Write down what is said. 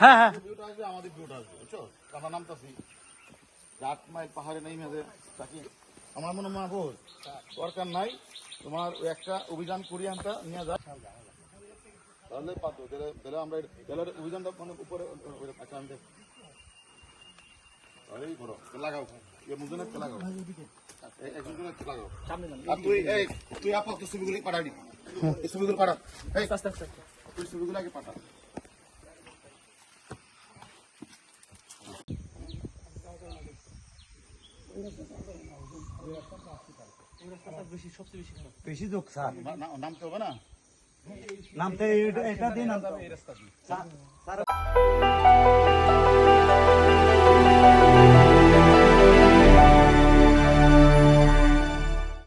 হ্যাঁ হ্যাঁ ভিউটা আসবে আমাদের ভিউটা আসবে বুঝছো আমরা নামতাছি 8 মাইল পাহাড়ে নেই মেঝে তাকে আমার মনে হয় বোঝ দরকার নাই তোমার ওই একটা অভিযান করি আনতা নিয়ে যা তাহলে পাতো তাহলে আমরা তাহলে অভিযানটা মানে উপরে একটা আনতে এই করো লাগাও এই মুজনে লাগাও একজন করে লাগাও আর তুই আপাতত ছবিগুলি পাঠাবি এই ছবিগুলো পাঠা এই আস্তে আস্তে তুই ছবিগুলো আগে পাঠা বেশি যোগ স্যার নামতে হবে না নামতে এটা দিয়ে নামতে হবে